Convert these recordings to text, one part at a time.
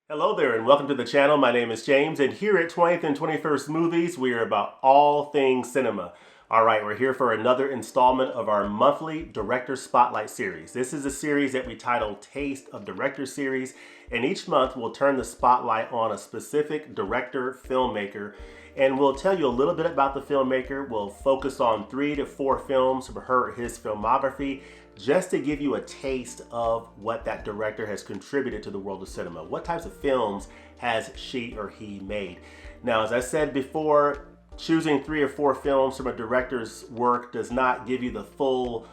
Hello there and welcome to the channel. My name is James, and here at 20th and 21st Movies, we are about all things cinema. All right, we're here for another installment of our monthly Director Spotlight series. This is a series that we titled Taste of Director Series, and each month we'll turn the spotlight on a specific director, filmmaker, and we'll tell you a little bit about the filmmaker. We'll focus on 3 to 4 films from her or his filmography, just to give you a taste of what that director has contributed to the world of cinema. What types of films has she or he made? Now, as I said before, choosing 3 or 4 films from a director's work does not give you the full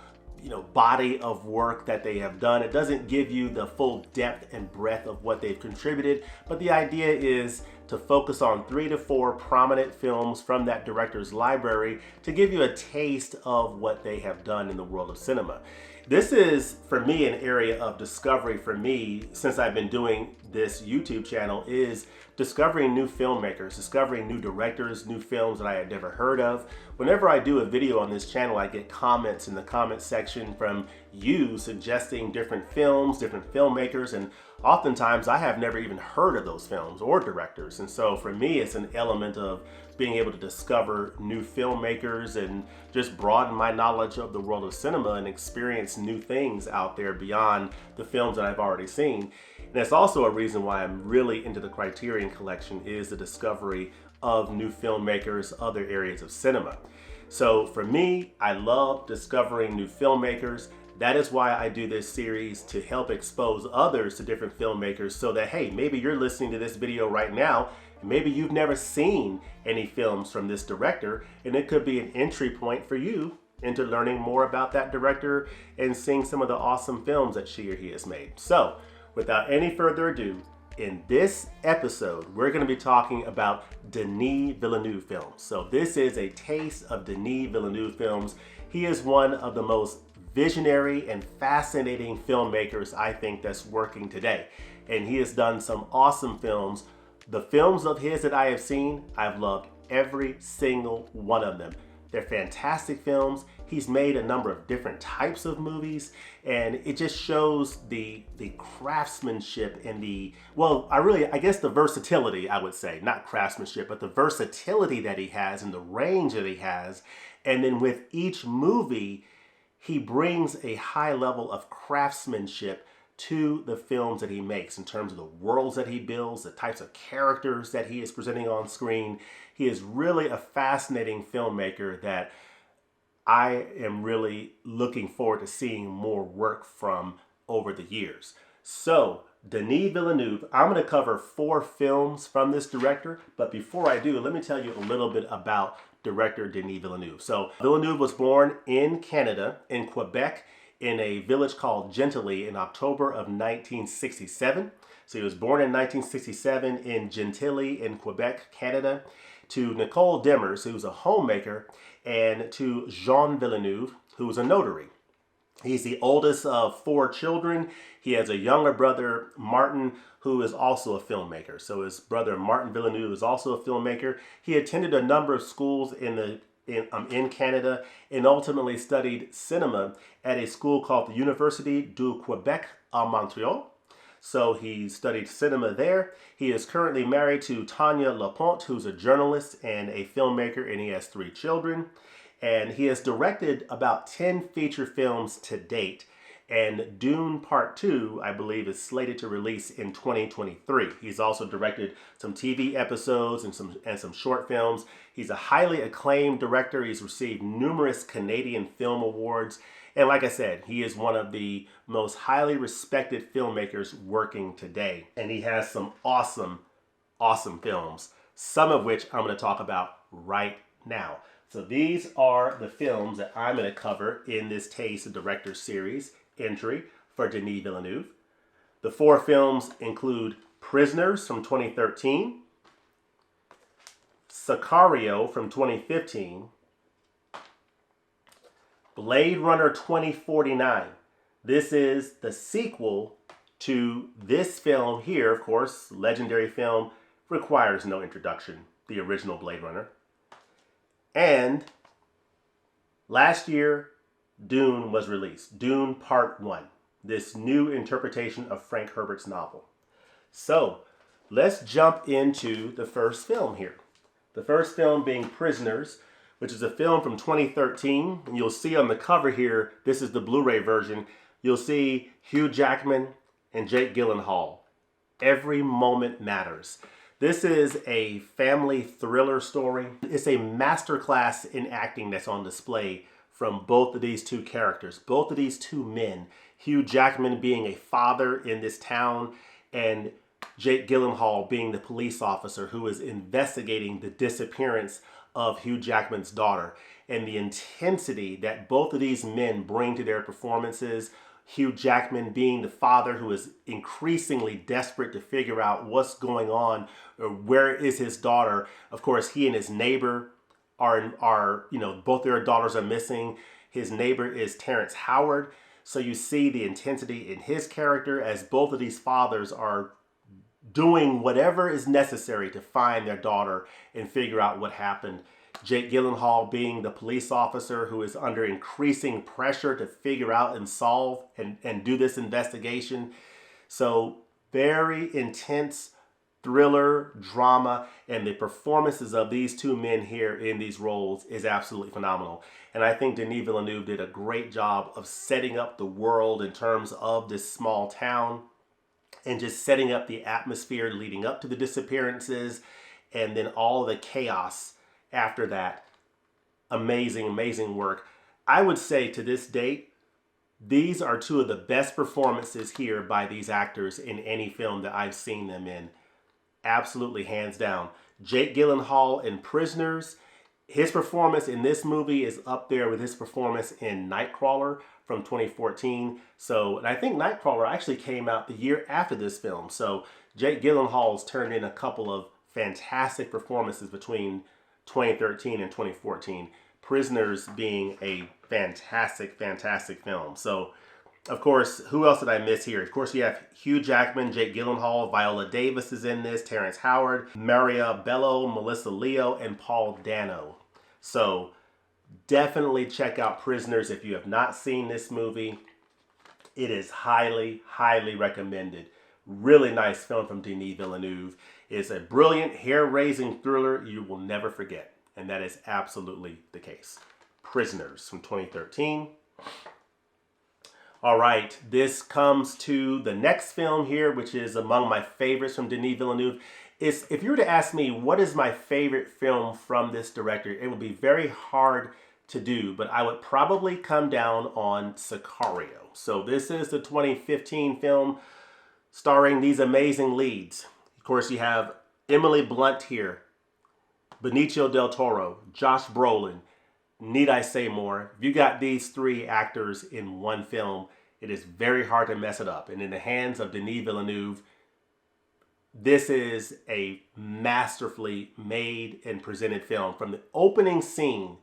body of work that they have done. It doesn't give you the full depth and breadth of what they've contributed, but the idea is to focus on 3 to 4 prominent films from that director's library to give you a taste of what they have done in the world of cinema. This is, for me, an area of discovery for me since I've been doing this YouTube channel, is discovering new filmmakers, discovering new directors, new films that I had never heard of. Whenever I do a video on this channel, I get comments in the comment section from you suggesting different films, different filmmakers, and oftentimes I have never even heard of those films or directors. And so for me, it's an element of being able to discover new filmmakers and just broaden my knowledge of the world of cinema and experience new things out there beyond the films that I've already seen. And that's also a reason why I'm really into the Criterion Collection, is the discovery of new filmmakers, other areas of cinema. So for me, I love discovering new filmmakers. That is why I do this series, to help expose others to different filmmakers, so that, hey, maybe you're listening to this video right now, and maybe you've never seen any films from this director, and it could be an entry point for you into learning more about that director and seeing some of the awesome films that she or he has made. So, without any further ado, in this episode, we're going to be talking about Denis Villeneuve films. So this is a taste of Denis Villeneuve films. He is one of the most visionary and fascinating filmmakers I think that's working today. And he has done some awesome films. The films of his that I have seen, I've loved every single one of them. They're fantastic films. He's made a number of different types of movies, and it just shows the craftsmanship and I guess the versatility, I would say, not craftsmanship, but the versatility that he has and the range that he has. And then with each movie, he brings a high level of craftsmanship to the films that he makes in terms of the worlds that he builds, the types of characters that he is presenting on screen. He is really a fascinating filmmaker that I am really looking forward to seeing more work from over the years. So, Denis Villeneuve, I'm going to cover 4 films from this director, but before I do, let me tell you a little bit about director Denis Villeneuve. So, Villeneuve was born in Canada, in Quebec, in a village called Gentilly in October of 1967. So he was born in 1967 in Gentilly in Quebec, Canada, to Nicole Demers, who was a homemaker, and to Jean Villeneuve, who was a notary. He's the oldest of 4 children. He has a younger brother, Martin, who is also a filmmaker. So his brother, Martin Villeneuve, is also a filmmaker. He attended a number of schools in Canada, and ultimately studied cinema at a school called the Université du Québec à Montréal. So he studied cinema there. He is currently married to Tanya Laponte, who's a journalist and a filmmaker, and he has 3 children. And he has directed about 10 feature films to date. And Dune Part 2, I believe, is slated to release in 2023. He's also directed some TV episodes and some short films. He's a highly acclaimed director. He's received numerous Canadian film awards. And like I said, he is one of the most highly respected filmmakers working today. And he has some awesome, awesome films, some of which I'm going to talk about right now. So these are the films that I'm going to cover in this Taste of Director series entry for Denis Villeneuve. The 4 films include Prisoners from 2013, Sicario from 2015, Blade Runner 2049. This is the sequel to this film here, of course, legendary film, requires no introduction, the original Blade Runner. And last year, Dune was released. Dune Part 1. This new interpretation of Frank Herbert's novel. So, let's jump into the first film here. The first film being Prisoners, which is a film from 2013. And you'll see on the cover here, this is the Blu-ray version. You'll see Hugh Jackman and Jake Gyllenhaal. Every moment matters. This is a family thriller story. It's a masterclass in acting that's on display from both of these two characters, both of these two men. Hugh Jackman being a father in this town, and Jake Gyllenhaal being the police officer who is investigating the disappearance of Hugh Jackman's daughter. And the intensity that both of these men bring to their performances, Hugh Jackman being the father who is increasingly desperate to figure out what's going on, or where is his daughter. Of course, he and his neighbor are both their daughters are missing. His neighbor is Terrence Howard. So you see the intensity in his character as both of these fathers are doing whatever is necessary to find their daughter and figure out what happened. Jake Gyllenhaal being the police officer who is under increasing pressure to figure out and solve and do this investigation. So very intense thriller, drama, and the performances of these two men here in these roles is absolutely phenomenal. And I think Denis Villeneuve did a great job of setting up the world in terms of this small town and just setting up the atmosphere leading up to the disappearances and then all the chaos after that. Amazing, amazing work. I would say to this date, these are two of the best performances here by these actors in any film that I've seen them in. Absolutely, hands down. Jake Gyllenhaal in Prisoners, his performance in this movie is up there with his performance in Nightcrawler from 2014. So, and I think Nightcrawler actually came out the year after this film. So Jake Gyllenhaal's turned in a couple of fantastic performances between 2013 and 2014. Prisoners being a fantastic, fantastic film. So, of course, who else did I miss here? Of course, you have Hugh Jackman, Jake Gyllenhaal, Viola Davis is in this, Terrence Howard, Maria Bello, Melissa Leo, and Paul Dano. So, definitely check out Prisoners if you have not seen this movie. It is highly, highly recommended. Really nice film from Denis Villeneuve. It's a brilliant, hair-raising thriller you will never forget. And that is absolutely the case. Prisoners from 2013. All right, this comes to the next film here, which is among my favorites from Denis Villeneuve. If you were to ask me what is my favorite film from this director, it would be very hard to do, but I would probably come down on Sicario. So this is the 2015 film starring these amazing leads. Of course, you have Emily Blunt here, Benicio del Toro, Josh Brolin. Need I say more? If you got these three actors in one film, it is very hard to mess it up. And in the hands of Denis Villeneuve, this is a masterfully made and presented film. From the opening scene,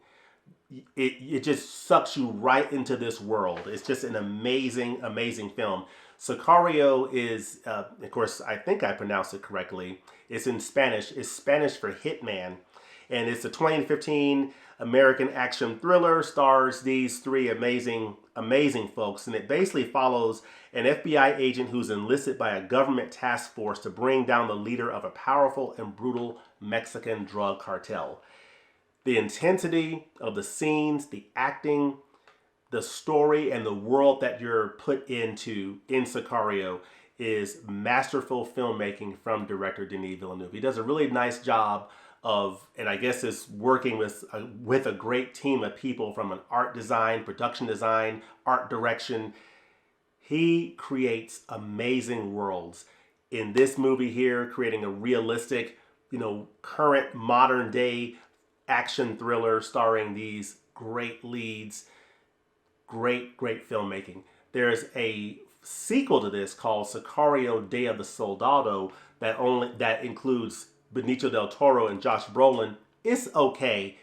it just sucks you right into this world. It's just an amazing, amazing film. Sicario is, of course, I think I pronounced it correctly. It's in Spanish. It's Spanish for hitman. And it's a 2015 American action thriller, stars these three amazing, amazing folks. And it basically follows an FBI agent who's enlisted by a government task force to bring down the leader of a powerful and brutal Mexican drug cartel. The intensity of the scenes, the acting, the story, and the world that you're put into in Sicario is masterful filmmaking from director Denis Villeneuve. He does a really nice job of, and I guess is working with a great team of people from an art design, production design, art direction. He creates amazing worlds. In this movie here, creating a realistic, current modern day action thriller starring these great leads. Great, great filmmaking. There's a sequel to this called Sicario Day of the Soldado that includes Benicio del Toro and Josh Brolin. It's okay.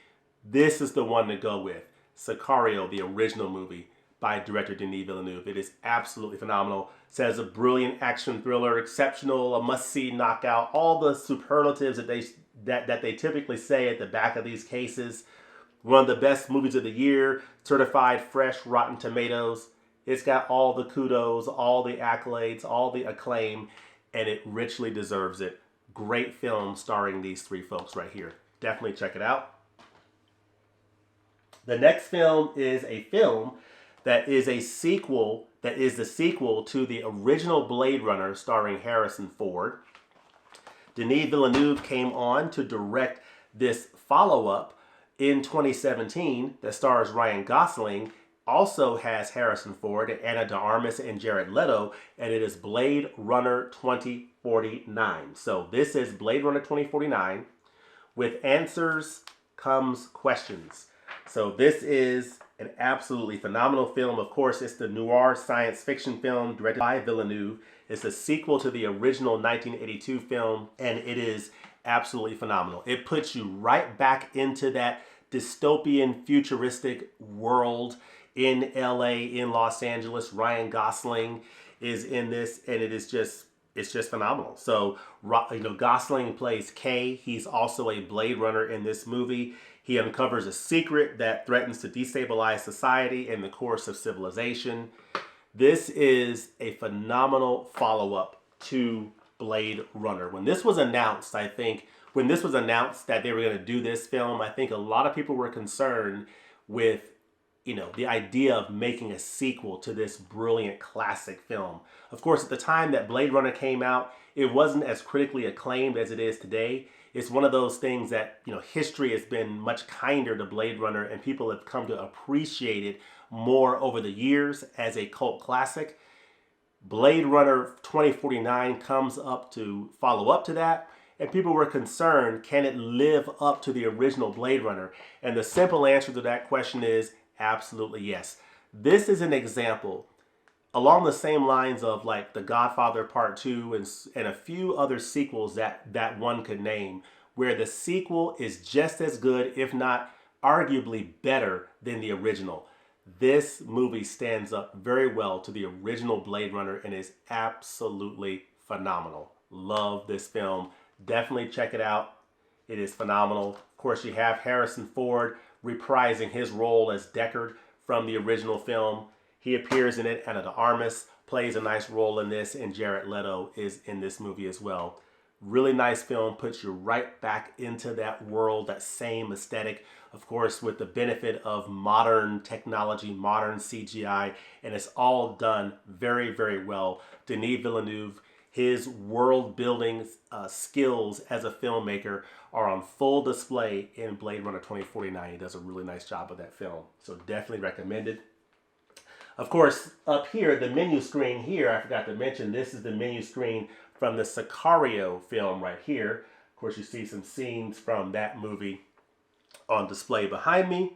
This is the one to go with. Sicario, the original movie by director Denis Villeneuve. It is absolutely phenomenal. It says a brilliant action thriller, exceptional, a must-see knockout, all the superlatives that they typically say at the back of these cases. One of the best movies of the year, certified fresh Rotten Tomatoes. It's got all the kudos, all the accolades, all the acclaim, and it richly deserves it. great film starring these three folks right here. Definitely check it out. The next film is a film that is a sequel, that is the sequel to the original Blade Runner starring Harrison Ford. Denis Villeneuve came on to direct this follow-up in 2017 that stars Ryan Gosling, also has Harrison Ford, Ana de Armas, and Jared Leto, and it is Blade Runner 2049. So this is Blade Runner 2049. With answers comes questions. So this is an absolutely phenomenal film. Of course, it's the noir science fiction film directed by Villeneuve. It's a sequel to the original 1982 film, and it is absolutely phenomenal. It puts you right back into that dystopian, futuristic world in LA, in Los Angeles. Ryan Gosling is in this, and it's just phenomenal. So, Gosling plays K. He's also a Blade Runner in this movie. He uncovers a secret that threatens to destabilize society in the course of civilization. This is a phenomenal follow-up to Blade Runner. When this was announced, that they were going to do this film, I think a lot of people were concerned with, the idea of making a sequel to this brilliant classic film. Of course, at the time that Blade Runner came out, it wasn't as critically acclaimed as it is today. It's one of those things that, history has been much kinder to Blade Runner, and people have come to appreciate it more over the years as a cult classic. Blade Runner 2049 comes up to follow up to that, and people were concerned, can it live up to the original Blade Runner? And the simple answer to that question is absolutely yes. This is an example along the same lines of like The Godfather Part 2 and a few other sequels that one could name, where the sequel is just as good, if not arguably better than the original. This movie stands up very well to the original Blade Runner and is absolutely phenomenal. Love this film. Definitely check it out. It is phenomenal. Of course, you have Harrison Ford reprising his role as Deckard from the original film. He appears in it. Ana de Armas plays a nice role in this, and Jared Leto is in this movie as well. Really nice film, puts you right back into that world, that same aesthetic, of course, with the benefit of modern technology, modern CGI, and it's all done very, very well. Denis Villeneuve, his world-building skills as a filmmaker are on full display in Blade Runner 2049. He does a really nice job of that film, so definitely recommended. Of course, up here, the menu screen here, I forgot to mention, this is the menu screen from the Sicario film right here. Of course, you see some scenes from that movie on display behind me.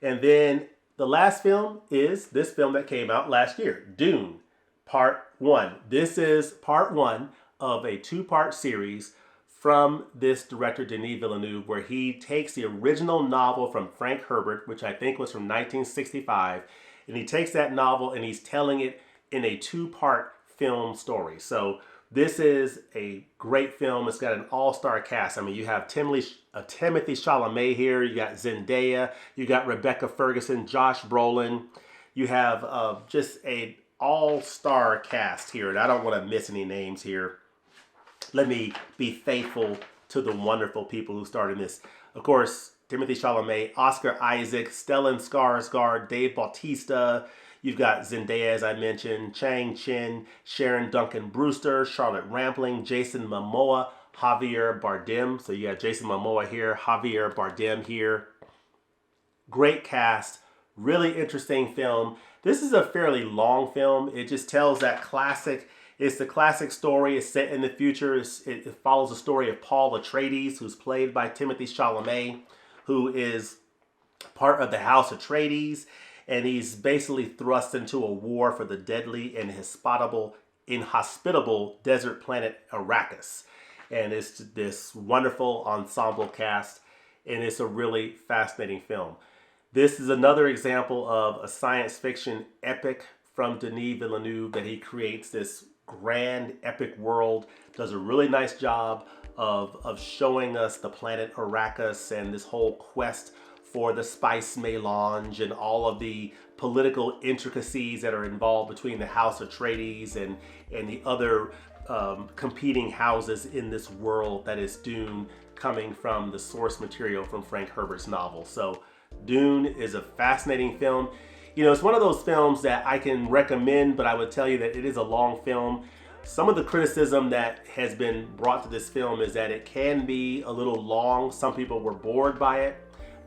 And then the last film is this film that came out last year, Dune, Part 1. This is Part 1 of a two-part series from this director, Denis Villeneuve, where he takes the original novel from Frank Herbert, which I think was from 1965, and he takes that novel and he's telling it in a two-part film story. So this is a great film. It's got an all-star cast. I mean, you have Timothée Chalamet here. You got Zendaya. You got Rebecca Ferguson, Josh Brolin. You have just an all-star cast here. And I don't want to miss any names here. Let me be faithful to the wonderful people who starred in this. Of course, Timothée Chalamet, Oscar Isaac, Stellan Skarsgård, Dave Bautista. You've got Zendaya, as I mentioned, Chang Chin, Sharon Duncan Brewster, Charlotte Rampling, Jason Momoa, Javier Bardem. So you got Jason Momoa here, Javier Bardem here. Great cast, really interesting film. This is a fairly long film. It just tells that classic. It's the classic story. It's set in the future. It follows the story of Paul Atreides, who's played by Timothée Chalamet, who is part of the House Atreides. And he's basically thrust into a war for the deadly and inhospitable desert planet Arrakis. And it's this wonderful ensemble cast, and it's a really fascinating film. This is another example of a science fiction epic from Denis Villeneuve that he creates this grand epic world, does a really nice job of showing us the planet Arrakis and this whole quest for the spice melange and all of the political intricacies that are involved between the House Atreides and the other competing houses in this world that is Dune, coming from the source material from Frank Herbert's novel. So Dune is a fascinating film. You know, it's one of those films that I can recommend, but I would tell you that it is a long film. Some of the criticism that has been brought to this film is that it can be a little long. Some people were bored by it.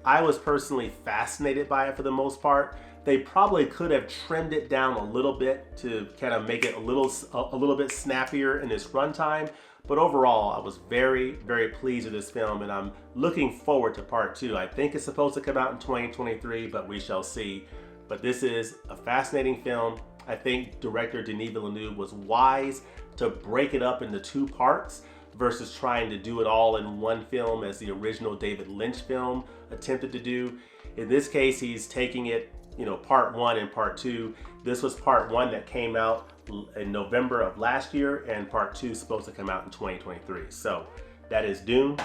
I was personally fascinated by it for the most part. They probably could have trimmed it down a little bit to kind of make it a little bit snappier in its runtime. But overall, I was very, very pleased with this film, and I'm looking forward to part 2. I think it's supposed to come out in 2023, but we shall see. But this is a fascinating film. I think director Denis Villeneuve was wise to break it up into 2 parts versus trying to do it all in one film as the original David Lynch film attempted to do. In this case, he's taking it, you know, part 1 and part 2. This was part 1 that came out in November of last year, and part 2 is supposed to come out in 2023. So that is Dune.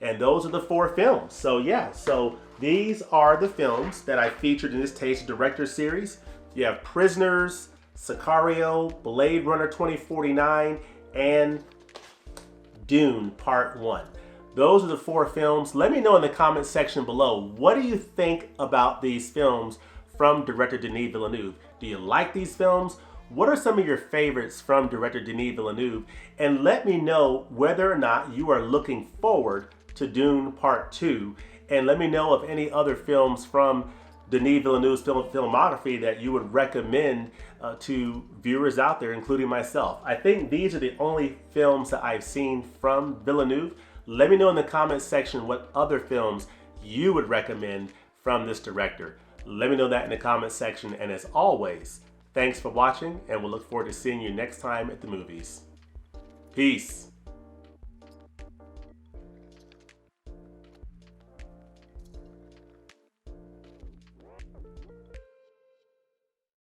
And those are the 4 films. So yeah, so these are the films that I featured in this Taste Director series. You have Prisoners, Sicario, Blade Runner 2049, and Dune Part 1. Those are the 4 films. Let me know in the comment section below, what do you think about these films from director Denis Villeneuve? Do you like these films? What are some of your favorites from director Denis Villeneuve? And let me know whether or not you are looking forward to Dune Part 2. And let me know of any other films from Denis Villeneuve's filmography that you would recommend to viewers out there, including myself. I think these are the only films that I've seen from Villeneuve. Let me know in the comments section what other films you would recommend from this director. Let me know that in the comments section. And as always, thanks for watching, and we'll look forward to seeing you next time at the movies. Peace.